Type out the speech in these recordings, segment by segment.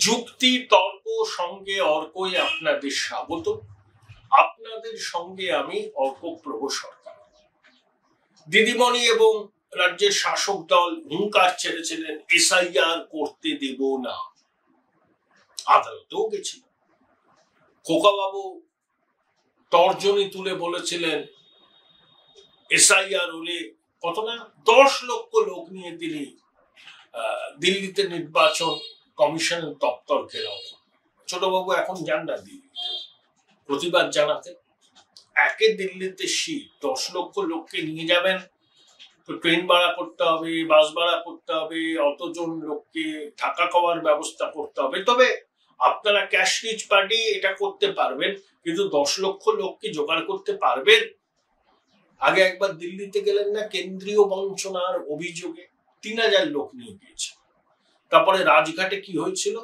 যুক্তি তর্ক সঙ্গে অর্কই আপনাদের স্বাগত। আপনাদের সঙ্গে আমি অর্কপ্রভ সরকার। দিদিমণি এবং রাজ্যের শাসক দল হুঙ্কার ছেড়েছিলেন এসআইআর করতে দেব না, আদালতেও গেছিল। খোকাবাবু তর্জনী তুলে বলেছিলেন এসআইআর হলে কত না 10 লক্ষ লোক নিয়ে তিনি দিল্লিতে নির্বাচন কমিশনের দপ্তর ঘেরাও। ছোটবাবু এখন যান না দিল্লি প্রতিবাদ জানাতে। একে দিল্লিতে শীত, 10 লক্ষ লোককে নিয়ে যাবেন তো ট্রেন ভাড়া করতে হবে, বাস ভাড়া করতে হবে, অতজন লোককে থাকা খাওয়ার ব্যবস্থা করতে হবে। তবে আপনারা ক্যাশ রিচ পার্টি এটা করতে পারবেন, কিন্তু 10 লক্ষ লোককে জোগাড় করতে পারবেন? আগে একবার দিল্লিতে গেলেন না কেন্দ্রীয় বঞ্চনার অভিযোগে 3000 লোক নিয়ে গিয়েছে। তারপরে রাজঘাটে কি হয়েছিল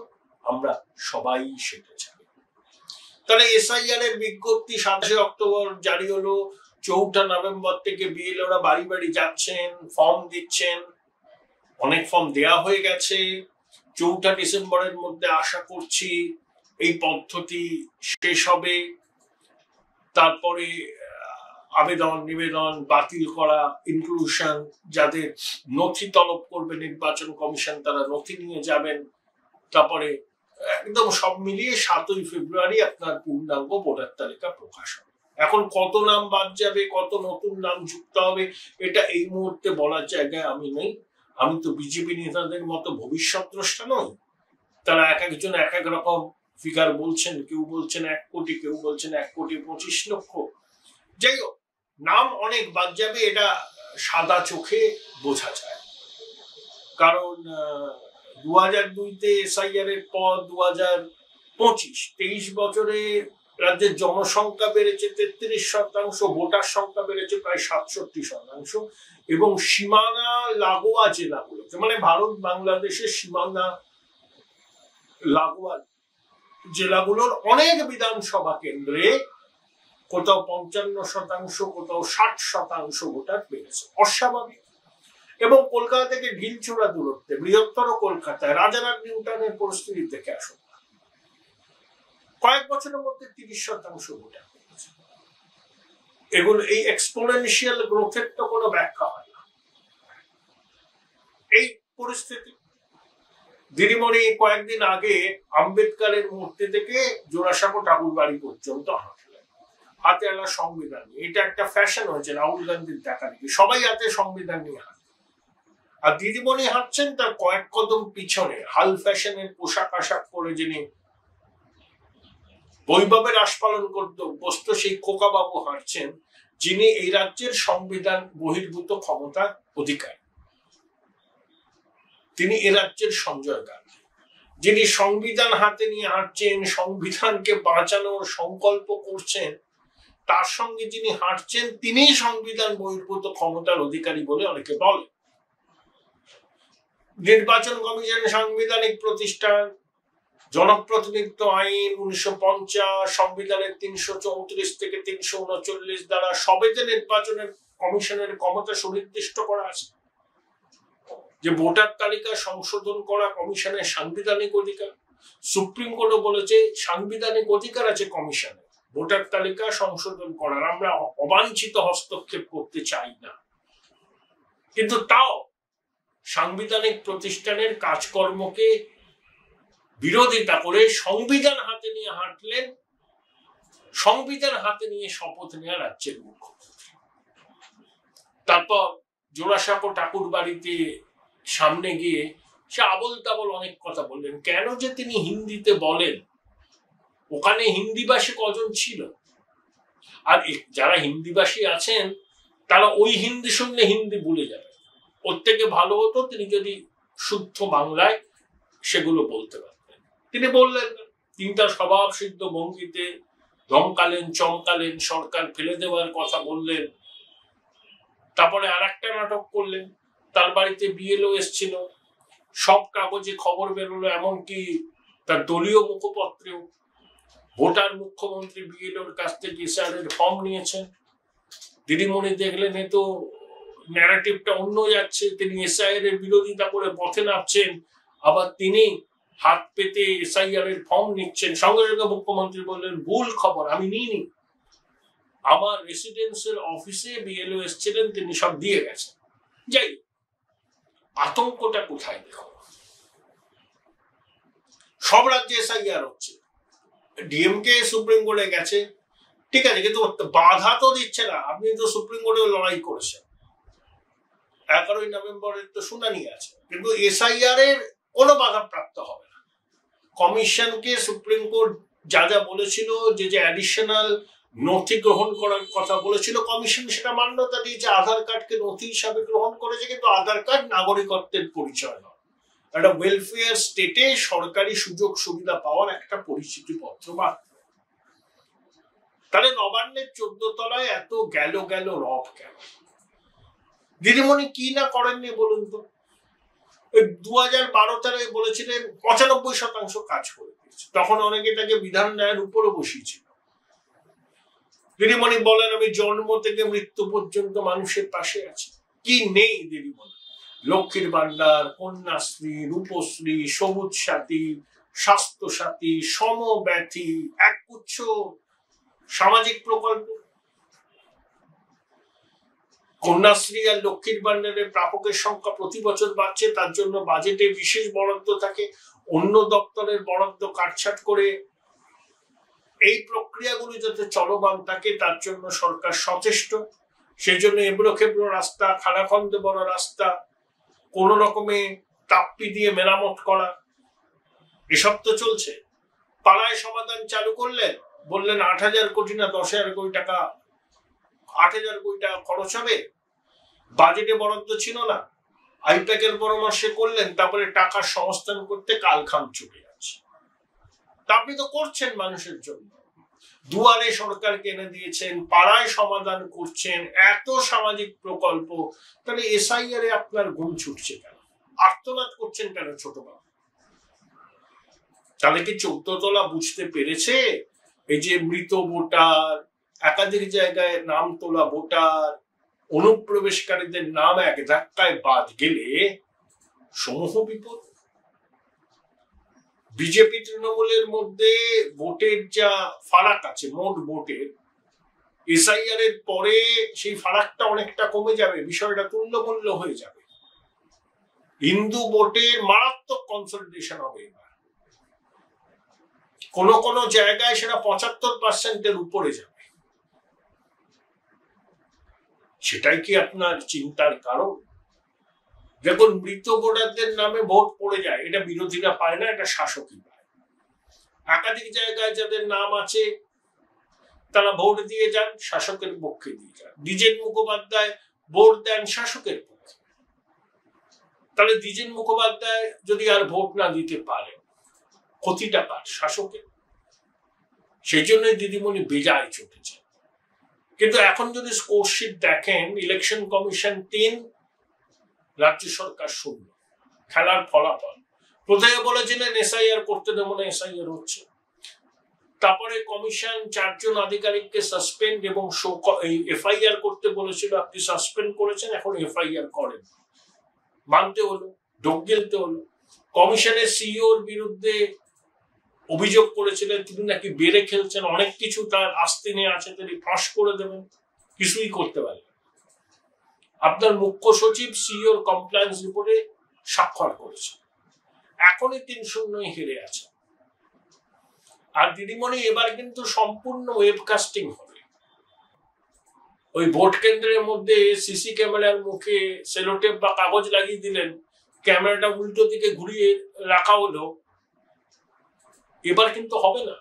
আমরা সবাই সেটা জানি। তাহলে এসআইআর এর বিজ্ঞপ্তি 27 অক্টোবর জারি হলো। 4 নভেম্বর থেকে বিএলওরা বাড়ি বাড়ি যাচ্ছেন, ফর্ম দিচ্ছেন। অনেক ফর্ম দেয়া হয়ে গেছে। 4 ডিসেম্বরের মধ্যে আশা করছি এই পদ্ধতি শেষ হবে। তারপরে আবেদন নিবেদন বাতিল করা, ইনক্লুশন, যাদের নথি তলব করবে নির্বাচন কমিশন তারা নথি নিয়ে যাবেন। তারপরে একদম সব মিলিয়ে 7ই ফেব্রুয়ারি আপনার পূর্ণাঙ্গ ভোটার তালিকা প্রকাশ হবে। এখন কত নাম বাদ যাবে, কত নতুন নাম যুক্ত হবে, এটা এই মুহূর্তে বলার জায়গায় আমি নেই। আমি তো বিজেপি নেতাদের মতো ভবিষ্যৎ দ্রষ্টা নই। তারা এক একজন এক এক রকম ফিগার বলছেন, কেউ বলছেন 1 কোটি, কেউ বলছেন 1,25,00,000 লক্ষ। যাই হোক, নাম অনেক বাদ যাবে, এটা সাদা চোখে বোঝা যায়। কারণ 2002-তে এসআইআর এর পর 2025 বছরে রাজ্যের জনসংখ্যা বেড়েছে 33%, ভোটার সংখ্যা বেড়েছে প্রায় 67%, এবং সীমানা লাগোয়া জেলাগুলোতে, মানে ভারত বাংলাদেশের সীমানা লাগোয়া জেলাগুলোর অনেক বিধানসভা কেন্দ্রে কোথাও 55%, কোথাও 60% ভোটার পেয়েছে। অস্বাভাবিক। এবং কলকাতা থেকে ঢিলছোড়া দূরত্বে বৃহত্তর কলকাতায় রাজারাম নিউটাউনের পরিস্থিতি দেখে আসুন। কয়েক বছরের মধ্যে 30% ভোটার পেয়েছে। এগুলো এই এক্সপোনেনশিয়াল গ্রোথের তো কোনো ব্যাখ্যা হয় না। এই পরিস্থিতি দিদিমণি কয়েকদিন আগে আম্বেদকরের মূর্তি থেকে জোড়াসাঁকো ঠাকুর বাড়ি পর্যন্ত হাঁটলেন, হাতে আলা সংবিধান। এটা একটা ফ্যাশন হয়েছে রাহুল গান্ধীর দেখা দেখি, সবাই হাতে সংবিধান নিয়ে হাঁটে। আর দিদিমণি হাঁটছেন তার কয়েক কদম পিছনে হাল ফ্যাশনের পোশাক আশাক পরে যিনি বৈভবের আস্পালন করতে অভ্যস্ত সেই খোকাবাবু হাঁটছেন, যিনি এই রাজ্যের সংবিধান বহির্ভূত ক্ষমতার অধিকারী। তিনি এ রাজ্যের সঞ্জয় গান্ধী, যিনি সংবিধান হাতে নিয়ে হাঁটছেন, সংবিধানকে বাঁচানোর সংকল্প করছেন। তার সঙ্গে যিনি হাঁটছেন তিনি সংবিধান বহির্ভূত ক্ষমতার অধিকারী বলে অনেকে বলে। নির্বাচন কমিশন সাংবিধানিক প্রতিষ্ঠান, জনপ্রতিনিধিত্ব আইন 1950, সংবিধানের 334 থেকে 339 দ্বারা সবেতে নির্বাচনের কমিশনের ক্ষমতা সুনির্দিষ্ট করা আছে যে ভোটার তালিকা সংশোধন করা কমিশনের সাংবিধানিক অধিকার। সুপ্রিম কোর্টও বলেছে সাংবিধানিক অধিকার আছে কমিশনের ভোটার তালিকা সংশোধন করার। আমরা অবাঞ্ছিত হস্তক্ষেপ করতে চাই না, কিন্তু তাও সাংবিধানিক প্রতিষ্ঠানের কাজকর্মকে বিরোধিতা করে সংবিধান হাতে নিয়ে হাঁটলেন, সংবিধান হাতে নিয়ে শপথ নেওয়া রাজ্যের মুখ্যমন্ত্রী। তারপর জোড়াসাঁকো ঠাকুর বাড়িতে সামনে গিয়ে সে আবল তাবল অনেক কথা বললেন। কেন যে তিনি হিন্দিতে বলেন, ওখানে হিন্দিভাষী কজন ছিল? আর যারা হিন্দিভাষী আছেন তারা ওই হিন্দি শুনলে হিন্দি ভুলে যাবে। ওর থেকে ভালো হতো তিনি যদি শুদ্ধ বাংলায় সেগুলো বলতে পারতেন। তিনি বললেন, তিনটা স্বভাব সিদ্ধ ভঙ্গিতে ধমকালেন, চমকালেন, সরকার ফেলে দেওয়ার কথা বললেন। তারপরে আর একটা নাটক করলেন, তার বাড়িতে বিএলও এসেছিল, সব কাগজে খবর বেরোলো, এমনকি তার দলীয় মুখপত্রেও। ভোটার মুখ্যমন্ত্রী বিএলওর কাছ থেকে এসআইআর ফর্ম নিয়েছেন। দিদিমণি দেখলেন এ তো ন্যারেটিভটা অন্য যাচ্ছে, তিনি এসআইআর এর বিরোধিতা করে পথে নামছেন। আবার তিনি হাত পেতে এসআইআর এর ফর্ম নিচ্ছেন, সঙ্গে সঙ্গে মুখ্যমন্ত্রী বললেন ভুল খবর, আমি নিইনি, আমার রেসিডেন্সিয়াল অফিসে বিএলও এসেছিলেন, তিনি সব দিয়ে গেছেন। যাই আতঙ্কটা কোথায় দেখো, সব রাজ্যে এসআইআর হচ্ছে, ডিএমকে সুপ্রিম কোর্টে গেছে, ঠিক আছে, কিন্তু বাধা তো দিচ্ছে না। আপনি তো সুপ্রিম কোর্টে লড়াই করেছেন, 11ই নভেম্বরের তো শুনানি আছে, কিন্তু এসআইআর এর কোনো বাধা প্রাপ্ত হবে না। কমিশনকে সুপ্রিম কোর্ট যা যা বলেছিল, যে যে অ্যাডিশনাল নথি গ্রহণ করার কথা বলেছিল, কমিশন সেটা মান্যতা দিয়েছে, আধার কার্ডকে নথি হিসাবে গ্রহণ করেছে, কিন্তু আধার কার্ড নাগরিকত্বের পরিচয় নয়, একটা ওয়েলফেয়ার স্টেটে সরকারি সুযোগ সুবিধা পাওয়ার একটা পরিচিতি পত্র মাত্র। তাহলে নবান্নের 14 তলায় এত গেল রব কেন? দিদিমণি কি না করেননি বলুন তো? ওই 2012 বলেছিলেন 95% কাজ করে দিয়েছে, তখন অনেকে তাকে বিধান ন্যায়ের উপরে বসিয়েছিল। দিদিমণি বলেন আমি জন্ম থেকে মৃত্যু পর্যন্ত মানুষের পাশে আছি। কি নেই দিদিমণি? লক্ষ্মীর ভান্ডার, কন্যাশ্রী, রূপশ্রী, সবুজ সাথী, স্বাস্থ্য সাথী, সমব্যথী, একগুচ্ছ সামাজিক প্রকল্প। কন্যাশ্রী আর লক্ষ্মীর ভান্ডারের প্রাপকের সংখ্যা প্রতি বছর বাড়ছে, তার জন্য বাজেটে বিশেষ বরাদ্দ থাকে, অন্য দপ্তরের বরাদ্দ কাটছাট করে এই প্রক্রিয়াগুলি যাতে চলমান থাকে তার জন্য সরকার সচেষ্ট। সেই জন্য এবড়ো খেবড়ো রাস্তা, খানাখন্দে বড় রাস্তা, কোন রকমে তাপ্পি দিয়ে মেরামত করা, এসব তো চলছে। পাড়ায় সমাধান চালু করলেন, বললেন 8,000 কোটি না 10,000 কোটি টাকা, 8,000 কোটি টাকা খরচ হবে, বাজেটে বরাদ্দ ছিল না, আইপ্যাকের পরামর্শে করলেন, তারপরে টাকার সংস্থান করতে কালখাম চলে যাচ্ছে। তা আপনি তো করছেন মানুষের জন্য, দুয়ারে সরকার কিনে দিয়েছেন, পাড়ায় সমাধান করছেন, এত সামাজিক প্রকল্প, তাহলে এসআইআর এ আপনার ঘুম ছুটছে কেন? আর্তনাদ করছেন কেন ছোট বাবু? তাহলে কি 14 তলা বুঝতে পেরেছে এই যে মৃত ভোটার, একাধিক জায়গায় নাম তোলা ভোটার, অনুপ্রবেশকারীদের নাম এক ধাক্কায় বাদ গেলে সমূহ বিপদ? বিজেপি তৃণমূলের মধ্যে ভোটের যা ফারাক আছে, মোট ভোটের, এসআইআর এর পরে সেই ফারাকটা অনেকটা কমে যাবে, বিষয়টা তুল্যমূল্য হয়ে যাবে। হিন্দু ভোটের মারাত্মক কনসলিডেশন হবে এবার, কোন জায়গায় সেটা 75%-এর উপরে যাবে। সেটাই কি আপনার চিন্তার কারণ? দেখুন, মৃত ভোটারদের নামে ভোট পড়ে যায়, এটা বিরোধীরা পায় না, এটা শাসকই পায়। একাধিক জায়গায় যাদের নাম আছে তারা ভোট দিয়ে যান, শাসকের পক্ষে দিয়ে যান। দ্বিজেন মুখোপাধ্যায় ভোট দেন শাসকের পক্ষে, তাহলে দ্বিজেন মুখোপাধ্যায় যদি আর ভোট না দিতে পারে, ক্ষতিটা কার? শাসকের। সেই জন্যই দিদিমণি বেজায় চটেছে। কিন্তু এখন যদি স্কোরশিট দেখেন, ইলেকশন কমিশন 3, রাজ্য সরকার 0, খেলার ফলাফল। প্রথমে বলেছিলেন এসআইআর করতে দেবো না, এসআইআর হচ্ছে। তারপরে কমিশন 4 জন আধিকারিককে সাসপেন্ড এবং এফআইআর করতে বলেছিল, আপনি সাসপেন্ড করেছেন, এখন এফআইআর করেন, মানতে হলো, ঢোক গিলতে হলো। কমিশনের সিইওর বিরুদ্ধে অভিযোগ করেছিলেন তিনি নাকি বেড়ে খেলছেন, অনেক কিছু তার আস্তিনে আছে, তিনি ফাঁস করে দেবেন, কিছুই করতে পারেন। আপনার মুখ্য সচিব সিইওর কমপ্লায়েন্স রিপোর্টে স্বাক্ষর করেছে, এখনই 3-0 হেরে আছে। আর দিদিমণি এবার কিন্তু সম্পূর্ণ ওয়েবকাস্টিং হবে। ওই ভোট কেন্দ্রের মধ্যে সিসি ক্যামেরার মুখে সেলোটেপ বা কাগজ লাগিয়ে দিলেন, ক্যামেরাটা উল্টো দিকে ঘুরিয়ে রাখা হলো, এবার কিন্তু হবে না।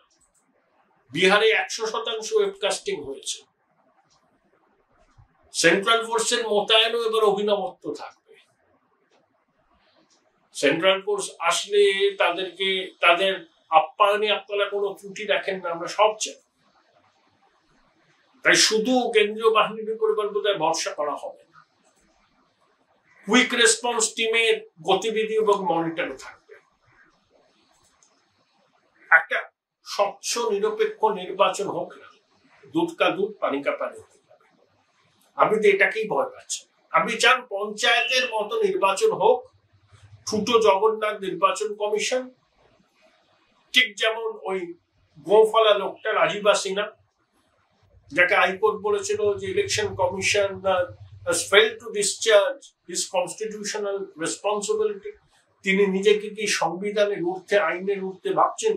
বিহারে 100% ওয়েবকাস্টিং হয়েছে। সেন্ট্রাল ফোর্সের মোতায়েনও এবার অভিনবত্ব থাকবে। সেন্ট্রাল ফোর্স আসলে তাদেরকে, তাদের আপ্যায়নে আপনারা কোনো ত্রুটি রাখেন না, আমরা সব চাই। তাই শুধু কেন্দ্রীয় বাহিনীর উপর বোধহয় ভরসা করা হবে না। কুইক রেসপন্স টিমের গতিবিধি এবং মনিটর থাকবে। একটা স্বচ্ছ নিরপেক্ষ নির্বাচন হোক না, দুধ কা দুধ পানি কা পানি হয়ে যাবে। আপনি তো এটাকেই ভয় পাচ্ছেন। আপনি চান পঞ্চায়েতের মতো নির্বাচন হোক, ঠুটো জগন্নাথ নির্বাচন কমিশন, ঠিক যেমন ওই গোফালা লোকটা রাজীবা সিনহা, যাকে হাইকোর্ট বলেছিল যে election commission has failed to discharge his constitutional responsibility, তিনি নিজেকে কি সংবিধানের ঊর্ধ্বে, আইনের ঊর্ধ্বে ভাবছেন?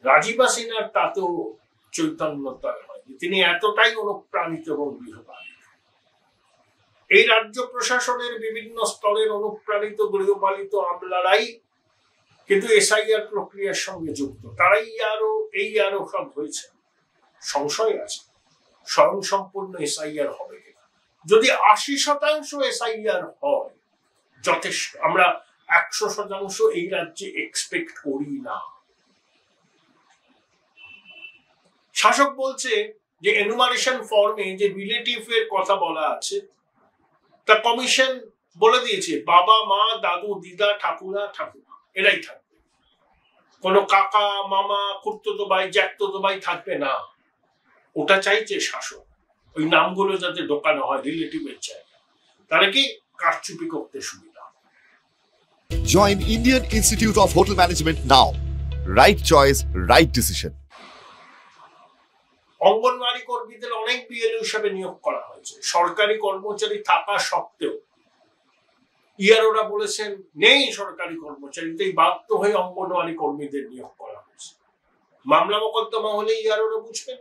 রাজীবা সিনহার তাতেও চৈতন্যতা হয়নি, তিনি এতটাই অনুপ্রাণিত এবং গৃহপালিত। এই রাজ্য প্রশাসনের বিভিন্ন স্তরের অনুপ্রাণিত গৃহপালিত আমলারাই কিন্তু এসআইআর প্রক্রিয়ার সঙ্গে যুক্ত, তারাই আরো সব হয়েছে। সংশয় আছে স্বয়ংসম্পূর্ণ এসআইআর হবে কিনা। যদি 80% এসআইআর হয় যথেষ্ট, আমরা 100% এই রাজ্যে এক্সপেক্ট করি না। শাসক বলছে যে এনুমারেশন ফর্মে যে রিলেটিভ এর কথা বলা আছে, তা কমিশন বলে দিয়েছে বাবা, মা, দাদু, দিদা, ঠাকুরা, ঠাকুমা এরাই থাকবে, কোনো কাকা, মামা, খুড়তুতো ভাই, জ্যাঠতুতো ভাই থাকবে না। ওটা চাইছে শাসক, ওই নামগুলো যাতে ঢোকানো হয় রিলেটিভের জায়গা, তাহলে কি কারচুপি করতে সুবিধা। Join Indian Institute of Hotel Management now. Right choice, right decision. Anganwadi কর্মীদের অনেক বিএলও হিসাবে নিয়োগ করা হয়েছে, সরকারি কর্মচারী থাকা সত্ত্বেও। ইআরওরা বলেছেন নেই সরকারি কর্মচারীতেই, বাধ্য হয়ে অঙ্গনওয়াড়ি কর্মীদের নিয়োগ করা হয়েছে। মামলা মোকদ্দমা হলে ইআরওরা বুঝবেন।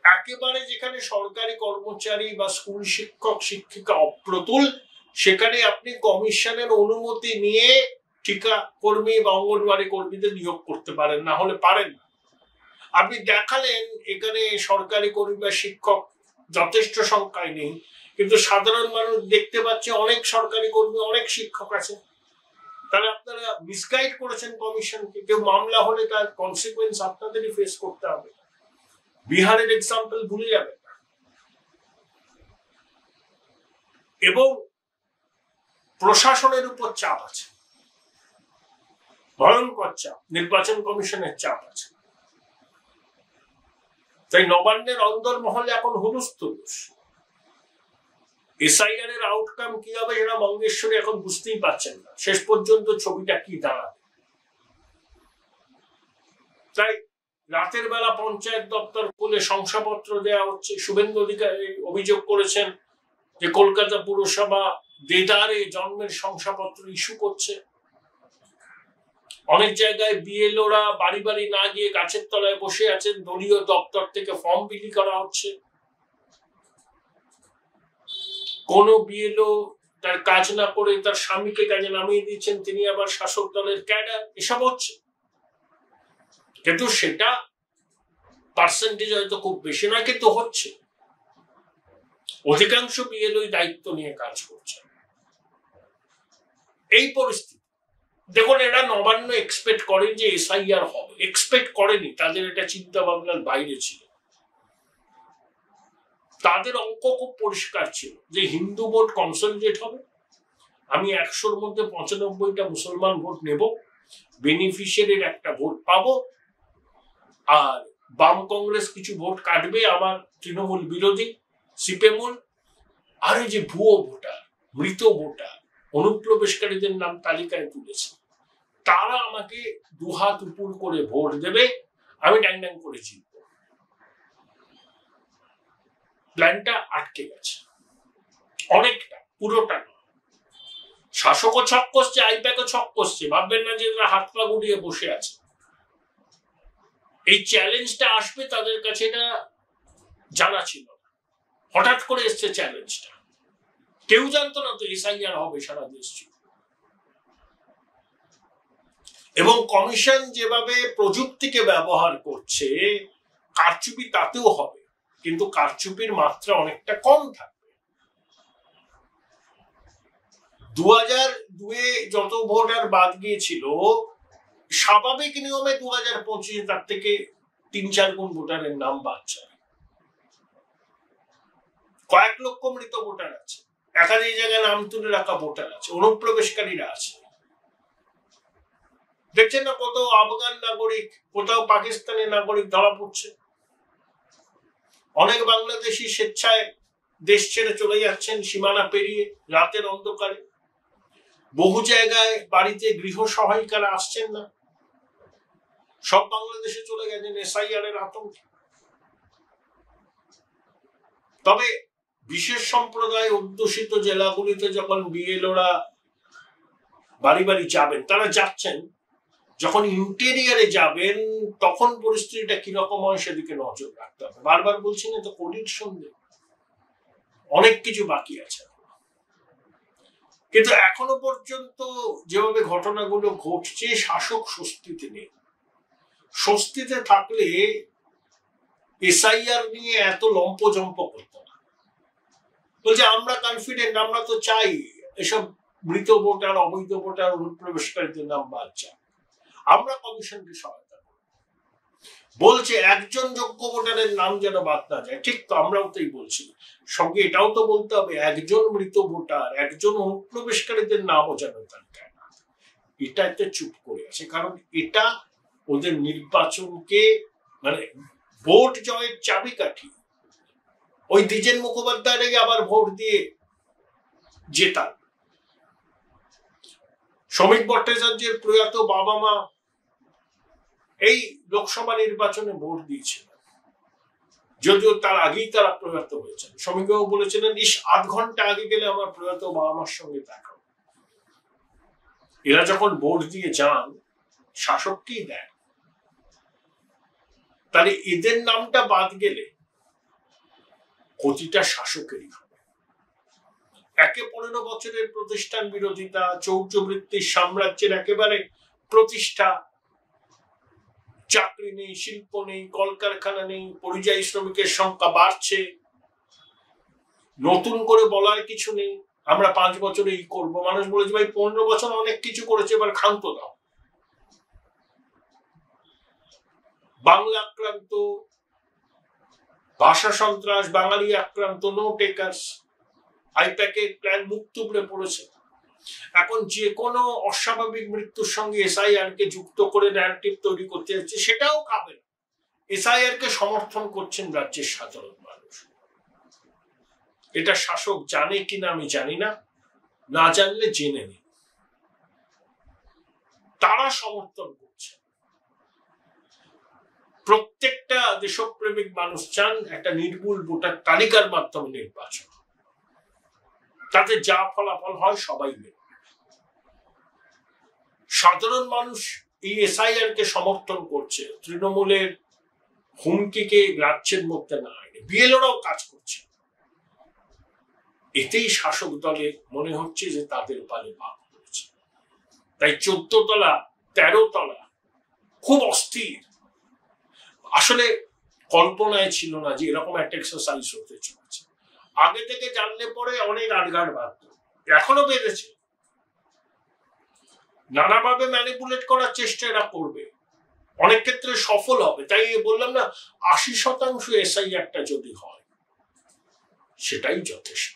একেবারে যেখানে সরকারি কর্মচারী বা স্কুল শিক্ষক শিক্ষিকা অপ্রতুল, সেখানে আপনি কমিশনের অনুমতি নিয়ে ঠিকা কর্মী বা অঙ্গনওয়াড়ি কর্মীদের নিয়োগ করতে পারেন, না হলে পারেন না। আপনি দেখালেন এখানে সরকারি কর্মী বা শিক্ষক যথেষ্ট সংখ্যায় নেই, কিন্তু সাধারণ মানুষ দেখতে পাচ্ছে অনেক সরকারি কর্মী, অনেক শিক্ষক আছে, তাহলে আপনারা মিসগাইড করেছেন কমিশনকে। কেউ মামলা হলে তার কনসিকুয়েন্স আপনাদেরই ফেস করতে হবে। বিহারের এক্সাম্পল ভুলে যাবেন না। এবং প্রশাসনের উপর চাপ আছে, ভয়ঙ্কর চাপ, নির্বাচন কমিশনের চাপ আছে। তাই নবান্নের অন্দরমহলে এখন হুলস্থুলুস। এসআইআর এর আউটকাম কি হবে এরা মঙ্গেশ্বরী এখন বুঝতেই পারছেন না, শেষ পর্যন্ত ছবিটা কি দাঁড়াবে। তাই রাতের বেলা পঞ্চায়েত দপ্তর খুলে শংসাপত্র দেওয়া হচ্ছে। শুভেন্দু অধিকারী অভিযোগ করেছেন যে কলকাতা পুরসভা দেদারে জন্মের শংসাপত্র ইস্যু করছে। অনেক জায়গায় বিএলওরা বাড়ি বাড়ি না গিয়ে গাছের তলায় বসে আছেন, দলীয় দপ্তর থেকে ফর্ম বিলি করা হচ্ছে। কোন বিএলও তার কাজ না করে তার স্বামীকে কাজে নামিয়ে দিচ্ছেন, তিনি আবার শাসক দলের ক্যাডার। এসব হচ্ছে, কিন্তু সেটা পার্সেন্টেজ হয়তো খুব বেশি নয়, কিন্তু হচ্ছে। অধিকাংশ বিএলওই দায়িত্ব নিয়ে কাজ করছে। এই পরিস্থিতি দেখুন, এরা নবান্ন এক্সপেক্ট করেন যে এসআইআর হবে, এক্সপেক্ট করেনি, তাদের এটা চিন্তা ভাবনার বাইরে ছিল। তাদের অঙ্ক খুব পরিষ্কার ছিল যে হিন্দু ভোট কনসলিডেট হবে, আমি 100-র মধ্যে 95টা মুসলমান ভোট নেব, বেনিফিশিয়ারির একটা ভোট পাবো, আর বাম কংগ্রেস কিছু ভোট কাটবে, আমার তৃণমূল বিরোধী সিপিএমুল, আর এই যে ভুয়ো ভোটার, মৃত ভোটার, অনুপ্রবেশকারীদের নাম তালিকায় তুলেছে, তারা আমাকে দুহাত উপর করে ভোট দেবে, আমি ড্যাং ড্যাং করে জিতব। প্ল্যানটা আটকে গেছে অনেকটা, পুরোটা না। শাসকও ছক কষছে, আইপ্যাকও ছক কষছে, ভাববেন না যে তারা হাত পা গুটিয়ে বসে আছে। এই চ্যালেঞ্জটা আসবে তাদের কাছে, এটা জানা ছিল না, হঠাৎ করে এসছে চ্যালেঞ্জটা। কেউ জানতো না তো এসআইআর হবে সারা দেশ জুড়ে। এবং কমিশন যেভাবে প্রযুক্তিকে ব্যবহার করছে, কারচুপি তাতেও হবে, কিন্তু কারচুপির মাত্রা অনেকটা কম থাকবে। 2002-এ যত ভোটার বাদ গিয়েছিল, স্বাভাবিক নিয়মে 2025-এ তার থেকে 3-4 গুণ ভোটারের নাম বাদ যায়। কয়েক লক্ষ মৃত ভোটার আছে, একাধিক জায়গায় নাম তুলে রাখা ভোটার আছে, অনুপ্রবেশকারীরা আছে। দেখছেন না কত আফগান নাগরিক, কোথাও পাকিস্তানি নাগরিক ধরা পড়ছে। অনেক বাংলাদেশি স্বেচ্ছায় দেশ ছেড়ে চলে যাচ্ছেন সীমানা পেরিয়ে রাতের অন্ধকারে। বহু জায়গায় বাড়িতে গৃহ সহায়িকারা আসছেন না, সব বাংলাদেশে চলে গেছেন এসআইআর এর আতঙ্কে। তবে বিশেষ সম্প্রদায় অধ্যুষিত জেলাগুলিতে যখন বিএলওরা বাড়ি বাড়ি যাবেন, তারা যাচ্ছেন, যখন ইন্টেরিয়ারে যাবেন তখন পরিস্থিতিটা কিরকম হয় সেদিকে নজর রাখতে হবে। বারবার বলছি না তো, কোভিড সন্দেহ অনেক কিছু বাকি আছে, কিন্তু এখনো পর্যন্ত যেভাবে ঘটনাগুলো ঘটছে শাসক স্বস্তিতে নেই। স্বস্তিতে থাকলে এসআইআর নিয়ে এত লম্পজম্প করতো না। বলছে আমরা কনফিডেন্ট, আমরা তো চাই এসব মৃত ভোটার, অবৈধ ভোটার, অনুপ্রবেশকারীদের নাম বাদ যায়, আমরা কমিশনকে সহায়তা করব। বলছে একজন যোগ্য ভোটারের নাম যেন বাদ না যায়। ঠিক তো, আমরাও তাই বলছি। সঙ্গে এটাও তো বলতে হবে একজন মৃত ভোটার, একজন অনুপ্রবেশকারীদের নামও যেন তালিকায় না। এটা একটা চুপ করে আছে, কারণ এটা ওদের নির্বাচনকে মানে ভোট জয়ের চাবিকাঠি। ওই দ্বিজেন মুখোপাধ্যায় আবার ভোট দিয়ে জেতার, শ্রমিক ভট্টাচার্যের প্রয়াত বাবা মা এই লোকসভা নির্বাচনে ভোট দিয়েছিলেন, যদিও তার আগেই তারা প্রয়াত হয়েছেন। শ্রমিকবাবু বলেছিলেন, ইস 8 ঘন্টা আগে গেলে আমার প্রয়াত বাবা মার সঙ্গে দেখা। এরা যখন ভোট দিয়ে যান, শাসককেই দেন, তাহলে এদের নামটা বাদ গেলে ক্ষতিটা শাসকেরই হবে। একে 15 বছরের প্রতিষ্ঠান বিরোধিতা, চৌর্যবৃত্তির সাম্রাজ্যের একেবারে প্রতিষ্ঠা, চাকরি নেই, শিল্প নেই, কলকারখানা নেই, পরিযায়ী শ্রমিকের সংখ্যা বাড়ছে, নতুন করে বলার কিছু নেই। আমরা 5 বছরে এই করবো, মানুষ বলেছে ভাই 15 বছর অনেক কিছু করেছে, এবার ক্ষান্ত দাও। বাংলা আক্রান্ত, ভাষা সন্ত্রাস, বাঙালি আক্রান্ত, নো টেকার্স, আইপ্যাকের প্ল্যান মুখ তুবড়ে পড়েছে। এখন যে কোনো অস্বাভাবিক মৃত্যুর সঙ্গে এসআইআর কে যুক্ত করে ন্যারেটিভ তৈরি করতে যাচ্ছে, সেটাও খাবে না। এসআইআর কে সমর্থন করছেন রাজ্যের সাধারণ মানুষ। এটা শাসক জানে কিনা আমি জানি না, না জানলে জেনে নিন, তারা সমর্থন করছে। প্রত্যেকটা দেশপ্রেমিক মানুষ চান একটা নির্ভুল ভোটার তালিকার মাধ্যমে নির্বাচন, তাতে যা ফলাফল হয় সবাই মেনে। সাধারণ মানুষ এই এসআইআর কে সমর্থন করছে, তৃণমূলের হুমকিকে গ্রাহ্যের মধ্যে না এনে বিএলওরাও কাজ করছে। এতেই শাসক দলের মনে হচ্ছে যে তাদের পালে ভাগ হয়েছে। তাই 14 তলা 13 তলা খুব অস্থির। আসলে কল্পনায় ছিল না যে এরকম একটা এক্সারসাইজ হতে চলেছে। আগে থেকে জানলে পরে অনেক আটঘাট বাড়ত, এখনো বেড়েছে। নানাভাবে ম্যানিপুলেট করার চেষ্টা এরা করবে, অনেক ক্ষেত্রে সফল হবে। তাই বললাম না, 80% এসআইআরটা যদি হয় সেটাই যথেষ্ট।